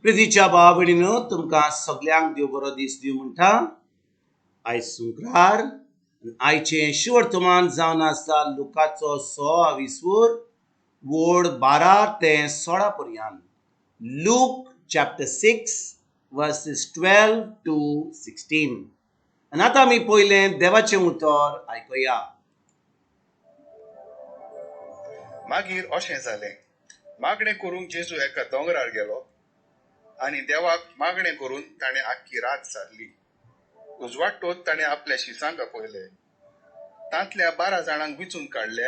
प्रितीच्या भावा भयणीनो, तुमकां सगळ्यांक देव बरो दीस दिवं म्हणटा. आयज शुक्रार आयचें शिवर्तमान जावन आसा लुकाचो 6 वोड 12 ते 16 पर्यंत. Look chapter 6 versus 12 to 16. आनी आतां आमी पयलें देवाचें उतर आयकुया. मागीर अशें जालें, मागणें करूंक जेजू एका दोंगरार गेलो आनी देवाक मागणें करून ताणें आख्खी रात सारली. उजवाडटोच ताणें आपल्या शिसांक आपयले. तांतल्या 12 जाणांक विचून काडले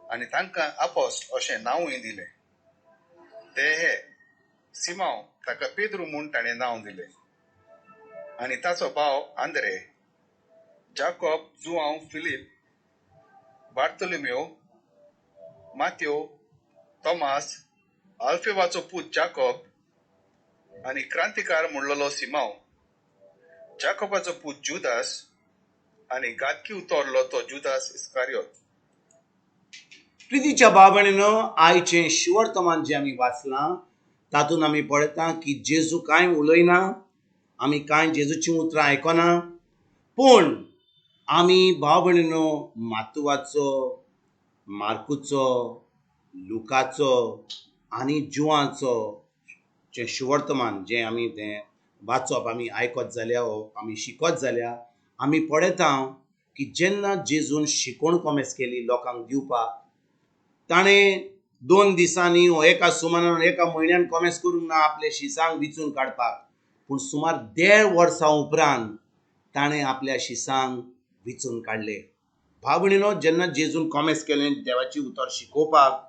आनी तांकां आपोस्त अशें नांवूय दिलें. ते हे सिमांव, ताका पेद्रू म्हूण ताणें नांव दिलें, आनी ताचो भाव आंद्रे, जाकोब जुआंव फिलीप, बार्तोलोमेव, माथ्यो, तोमास, आल्फेवाचो पूत जाकोब, आनी क्रांतिकार म्हणलोलो सिमांव, जाकोबाचो पूत जुदास, आनी गादकी उतोरलो तो जुदास इस्कारियोत. प्रितीच्या भावा भयणीनो, आयचें शिवर्तमान जें आमी वाचलां तातूंत आमी पळयता की जेजू कांय उलयना, आमी कांय जेजूचीं उतरां आयकना, पूण आमी भाव भयणीनो मातुवाचो, मार्कूचो, लुकाचो आनी जुआंचो जें शिवर्तमान जें आमी तें वाचप, आमी आयकत जाल्यार आमी शिकत जाल्यार आमी पळयता की जेन्ना जेजून शिकोवण कॉमेस केली लोकांक दिवपाक, ताणें 2 दिसांनी वा एका सुमारान एका म्हयन्यान कॉमेस करूंक ना आपले शिसांक विचून काडपाक, पूण सुमार 1.5 वर्सां उपरांत ताणें आपल्या शिसांक विचून काडले. भाव भयणीनो, जेन्ना जेजून कॉमेस केलें देवाची उतर शिकोवपाक,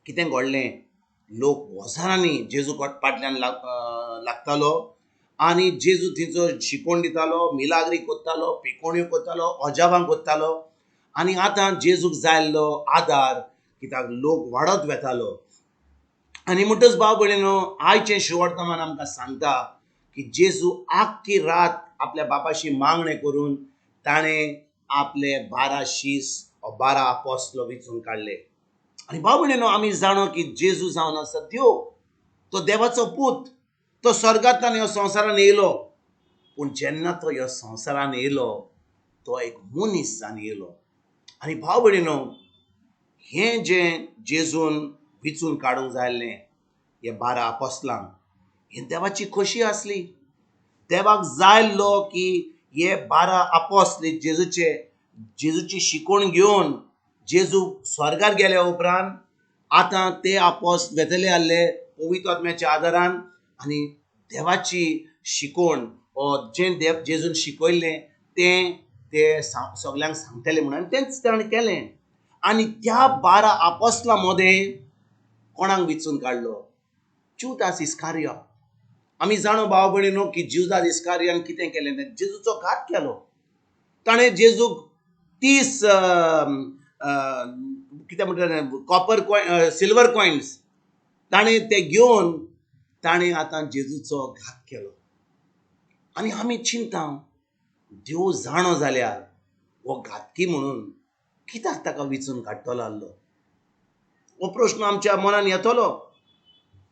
कितें घडलें? लोक वजारांनी जेजू फाटल्यान लागतालो आनी जेजू थंयचो शिकोवण दितालो, मिलाग्री कोत्तालो, पिकोण्यो कोत्तालो, अजापां कोत्तालो. आनी आतां जेजूक जाय आसलो आदार, कित्याक लोक वाडत वेतालो. आनी म्हणटच भाव भयणीनो, आयचें शिवर्तमान आमकां सांगता की जेजू आख्खी रात आपल्या बापाशी मागणें करून ताणें आपले 12 शीस वा 12 आपोस्तल विचून काडले. आनी भाव भयणीनो, आमी जाणो की जेजू जावन आसा देव, तो देवाचो पूत, तो स्वर्गांतल्यान ह्या संवसारान येयलो. पूण जेन्ना तो ह्या संवसारान येयलो, तो एक मनीस जावन येयलो. आनी भाव भयणीनो, हें जें जेजून विचून काडूंक जाय आसलें हे 12 आपोस्तलांक, हें देवाची खोशी आसली. देवाक जाय आसलो की हे 12 आपोस्तल जेजूची शिकोवण घेवन जेजू स्वर्गार गेल्या उपरांत आतां ते आपोस्त वेतले आसले पवित्र आत्म्याच्या आदारान आनी देवाची शिकोवण जें जेजून शिकयल्लें तें सगल्यांक सांगतले म्हणून तेंच ताणें केलें. आनी त्या 12 आपोस्तलां मदें कोणाक विचून काडलो? जुदास इस्कारियोत. आमी जाणो भाव भयणीनो की जुदास इस्कारियान कितें केलें? जेजूचो घात केलो. ताणें जेजूक 30 कितें म्हणटा सिल्वर कॉयन्स ताणें ते घेवन ताणें आतां जेजूचो घात केलो. आनी आमी चिंता, देव जाणो जाल्यार हो घातकी म्हणून कित्याक ताका विचून काडटलो आसलो? हो प्रश्न आमच्या मनान येतलो.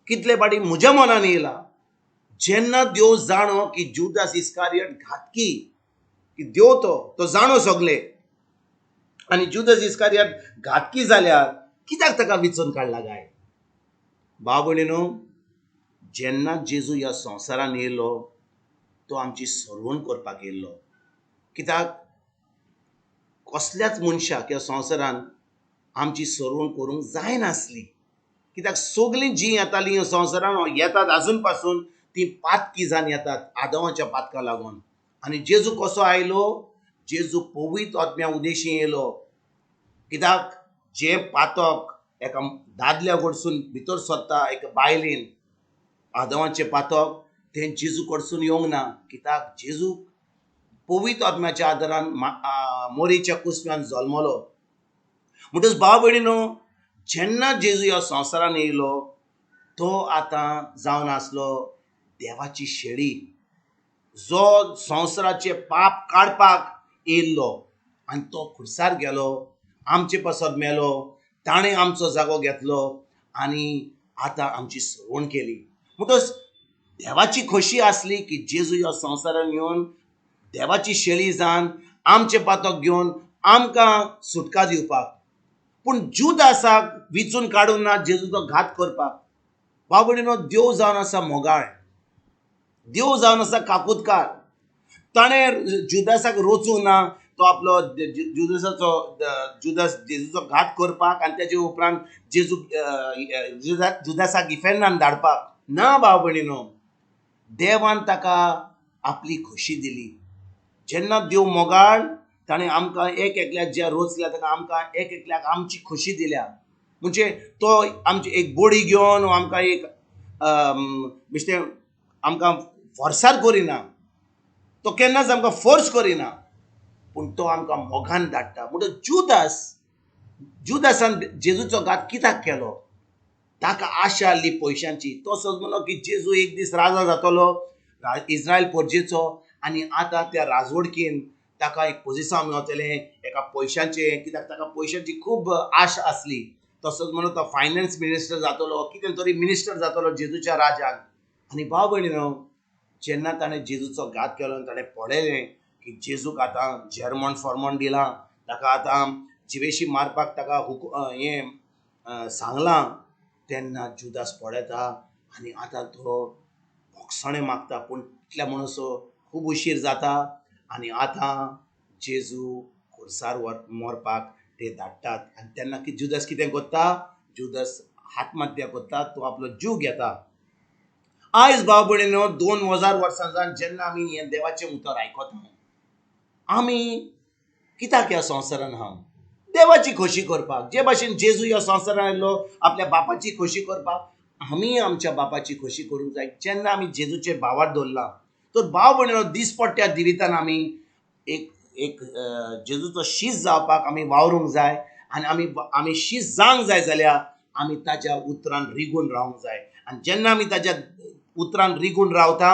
कितले फाटी म्हज्या मनान येयला. जेन्ना देव जाणो की जुदास इस्कारियोत घातकी, की देव तो जाणो सगले, आनी जुदास इस्कारियोत घातकी जाल्यार कित्याक ताका विचून काडला काय? भाव भयणीनो, जेन्ना जेजू ह्या संवसारान येयलो, तो आमची सरवण करपाक येयल्लो. कित्याक कसल्याच मनशाक ह्या संवसारान आमची सरवण करूंक जायनासली. कित्याक सगळीं जीं येतालीं ह्या संवसारान येतात आजून पासून तीं पातकी जावन येतात आदमाच्या पातका लागून. आनी जेजू कसो आयलो? जेजू पवित्र आत्म्या उदेशी येयलो. कित्याक जें पातक एका दादल्या कडसून भितर सरता एका बायलेन, आदमाचें पातक, तें जेजू कडसून येवंक ना. कित्याक जेजू पवित्र आत्म्याच्या आदारान मोरीच्या कुसव्यान जल्मलो. म्हणटच भाव भयणीनो, जेन्ना जेजू ह्या संवसारान येयलो, तो आतां जावन आसलो देवाची शेळी, जो संवसाराचे पाप काडपाक येयल्लो. आनी तो खुर्सार गेलो, आमचे पासत मेलो, ताणें आमचो जागो घेतलो आनी आतां आमची सरवण केली. म्हणटच देवाची खोशी असली की जेजू ह्या संवसारान येवन देवाची शेळी जावन आमचे पातक घेवन आमकां सुटका दिवपाक. पूण जुदासाक विचून काडून ना जेजूचो घात करपाक. भाव भयणीनो, देव जावन आसा मोगाळ, देव जावन आसा काकुतकार. ताणें जुदासाक रोचूंक ना. तो आपलो जुदास जेजूचो घात करपाक आनी तेजे उपरांत जेजू जुदासाक इफेन्नान धाडपाक ना. भाव भयणीनो, देवान ताका आपली खोशी दिली. जेन्ना देव मोगाळ ताणें आमकां एक एकल्याक जे रोचल्या ताका आमकां एक एकल्याक आमची खोशी दिल्या. म्हणजे तो आमची एक बोडी घेवन आमकां एक बेश्टें आमकां फोर्सार करिना. तो केन्नाच आमकां फोर्स करिना, पूण तो आमकां मोगान धाडटा. म्हणटच जुदासान जेजूचो घात कित्याक केलो? ताका आशा आहली पयशांची. तो समजलो की जेजू एक दीस राजा जातलो इस्रायल परजेचो, आनी आतां त्या राजवडकीन ताका एक पोजिशन मेळटलें एका पयशांचें, कित्याक ताका पयशांची खूब आश आसली. तसोच म्हणून तो फायनान्स मिनिस्टर जातलो, कितें तरी मिनिस्टर जातलो जेजूच्या राज्यान. आनी भाव भयणीनो, जेन्ना ताणें जेजूचो घात केलो आनी ताणें पळयलें की जेजूक आतां जर्मन फॉर्मन दिलां, ताका आतां जिवेशी मारपाक ताका सांगलां, तेन्ना जुदास पळयता आनी आतां तो भोगसणें मागता. पूण इतल्या म्हणसो खूब उशीर जाता आनी आतां जेजू खुर्सार मरपाक ते धाडटात. आनी तेन्ना जुदास कितें करता? जुदास आत्महत्या करता, तो आपलो जीव घेता. आयज भाव भयणीनो, 2000 वर्सां जावन जेन्ना आमी हें देवाचें उतर आयकता, आमी कित्याक ह्या संवसारान आहा? देवाची खोशी करपाक. जे भाशेन जेजू ह्या संवसारान आयलो आपल्या बापाची खोशी करपाक, आमी आमच्या बापाची खोशी करूंक जाय. जेन्ना आमी जेजूचेर भावार दवरला, तर भाव भयणीनो, दिसपट्ट्या जिवितान आमी एक एक जेजूचो शीश जावपाक आमी वावरूंक जाय. आनी आमी शीश जावंक जाय जाल्यार आमी ताच्या उतरान रिगून रावंक जाय. आनी जेन्ना आमी ताच्या उतरान रिगून रावता,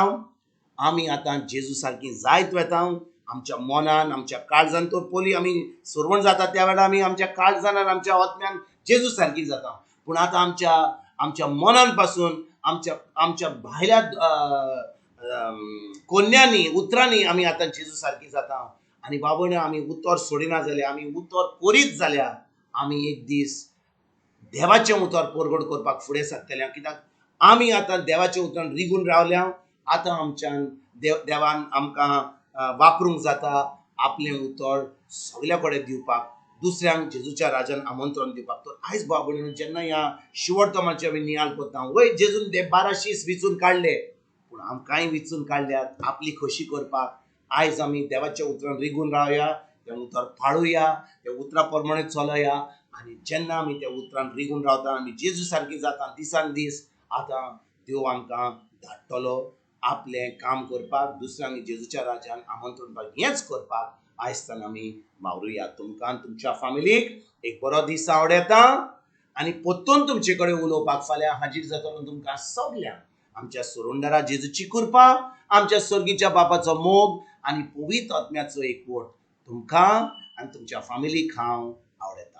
आमी आतां जेजू सारकीं जायत वेता. आमच्या मनान, आमच्या काळजान, तो पयलीं आमी सुरवण जाता त्या वेळार आमी आमच्या काळजान आनी आमच्या आत्म्यान जेजू सारकीं जाता. पूण आतां आमच्या मनान पासून आमच्या भायल्या कोन्यांनी उतरांनी आमी आतां जेजू सारकीं जाता. आनी बाबा, आमी उतर सोडिना जाल्यार, आमी उतर करीत जाल्यार आमी एक दीस देवाचें उतर परगट करपाक फुडें सरतले. कित्याक आमी आतां देवाच्या उतरान रिगून रावल्या. आतां आमच्यान देवान आमकां वापरूंक जाता आपलें उतर सगल्या कडेन दिवपाक, दुसऱ्यांक जेजूच्या राज्यान आमंत्रण दिवपाक. तर आयज भाव भयणीनो, जेन्ना ह्या शिवर्थमाचे आमी नियाळ करता, वय जेजून 12 शीस विचून काडले, पूण आमकांय विचून काडल्यात आपली खोशी करपाक. आयज आमी देवाच्या उतरान रिगून रावया, तें उतर पाळुया, त्या उतरा प्रमाणे चलया. आनी जेन्ना आमी त्या उतरान रिगून रावता आमी जेजू सारकीं जाता, दिसान दीस आतां देव आमकां धाडटलो आपलें काम करपाक, दुसऱ्यांक जेजूच्या राज्यान आमंत्रण दिवपाक. हेंच करपाक आयजच्यान आमी वावरुया. तुमकां तुमच्या फॅमिलीक एक बरो दीस आवडेता आनी परतून तुमचे कडेन उलोवपाक फाल्यां हाजीर जातलो. तुमकां सगल्यांक आमच्या सुरुंडरा जेजूची कृपा, आमच्या सर्गीच्या बापाचो मोग आनी पवित्र आत्म्याचो एकवट तुमकां आनी तुमच्या फॅमिलीक हांव आवडटा.